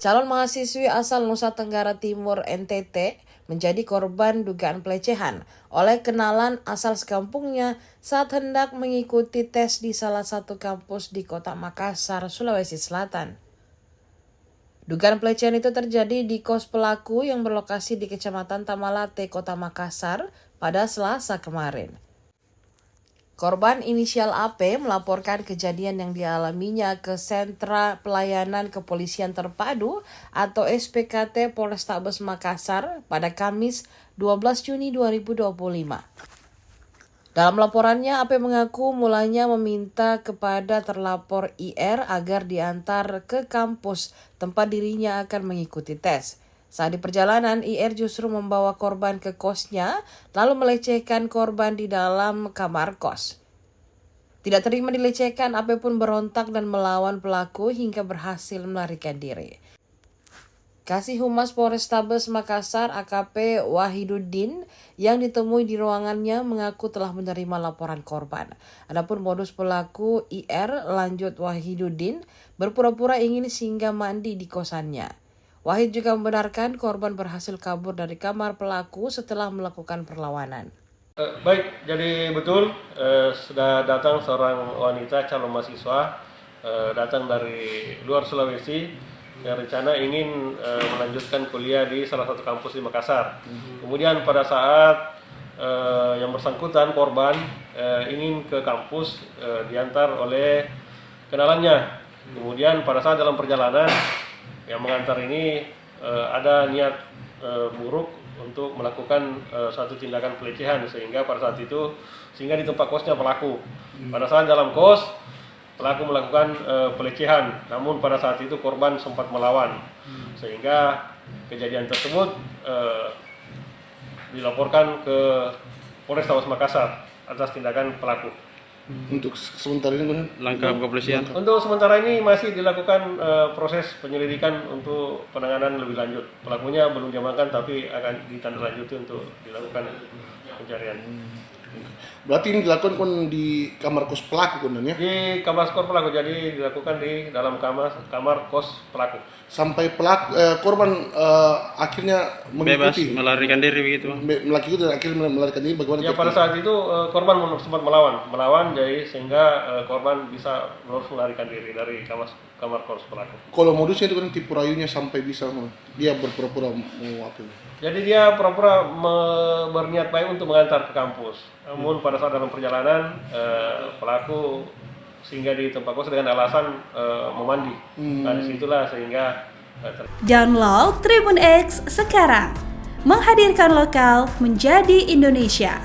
Calon mahasiswi asal Nusa Tenggara Timur (NTT) menjadi korban dugaan pelecehan oleh kenalan asal sekampungnya saat hendak mengikuti tes di salah satu kampus di Kota Makassar, Sulawesi Selatan. Dugaan pelecehan itu terjadi di kos pelaku yang berlokasi di Kecamatan Tamalate, Kota Makassar pada Selasa kemarin. Korban inisial AP melaporkan kejadian yang dialaminya ke Sentra Pelayanan Kepolisian Terpadu atau SPKT Polrestabes Makassar pada Kamis 12 Juni 2025. Dalam laporannya, AP mengaku mulanya meminta kepada terlapor IR agar diantar ke kampus tempat dirinya akan mengikuti tes. Saat di perjalanan, IR justru membawa korban ke kosnya, lalu melecehkan korban di dalam kamar kos. Tidak terima dilecehkan, AP pun berontak dan melawan pelaku hingga berhasil melarikan diri. Kasih Humas Polrestabes Makassar AKP Wahiduddin yang ditemui di ruangannya mengaku telah menerima laporan korban. Adapun modus pelaku IR, lanjut Wahiduddin, berpura-pura ingin singgah mandi di kosannya. Wahid juga membenarkan korban berhasil kabur dari kamar pelaku setelah melakukan perlawanan. Baik, jadi betul sudah datang seorang wanita calon mahasiswa datang dari luar Sulawesi yang rencana ingin melanjutkan kuliah di salah satu kampus di Makassar. Kemudian pada saat yang bersangkutan korban ingin ke kampus diantar oleh kenalannya. Kemudian pada saat dalam perjalanan yang mengantar ini ada niat buruk untuk melakukan suatu tindakan pelecehan sehingga pada saat itu di tempat kosnya pelaku. Pada saat dalam kos pelaku melakukan pelecehan, namun pada saat itu korban sempat melawan sehingga kejadian tersebut dilaporkan ke Polrestabes Makassar atas tindakan pelaku. Untuk sementara ini langkah kepolisian. Untuk sementara ini masih dilakukan proses penyelidikan untuk penanganan lebih lanjut. Pelakunya belum diamankan tapi akan ditindaklanjuti untuk dilakukan pencarian. berarti ini dilakukan di kamar kos pelaku kan ya? Di kamar kos pelaku, jadi dilakukan di dalam kamar kos pelaku. Sampai pelaku korban akhirnya Bebas mengikuti melarikan diri begitu. melaki itu dan akhirnya melarikan diri bagaimana? Ya pada saat itu korban sempat melawan jadi sehingga korban bisa melarikan diri dari kamar kos pelaku. Kalau modusnya itu kan tipu rayunya sampai bisa dia berpura-pura mau apa? Jadi dia pura-pura berniat baik untuk mengantar ke kampus. Namun pada saat dalam perjalanan pelaku singgah di tempat kos dengan alasan mau mandi. Nah disitulah sehingga Download Tribun X sekarang, menghadirkan lokal menjadi Indonesia.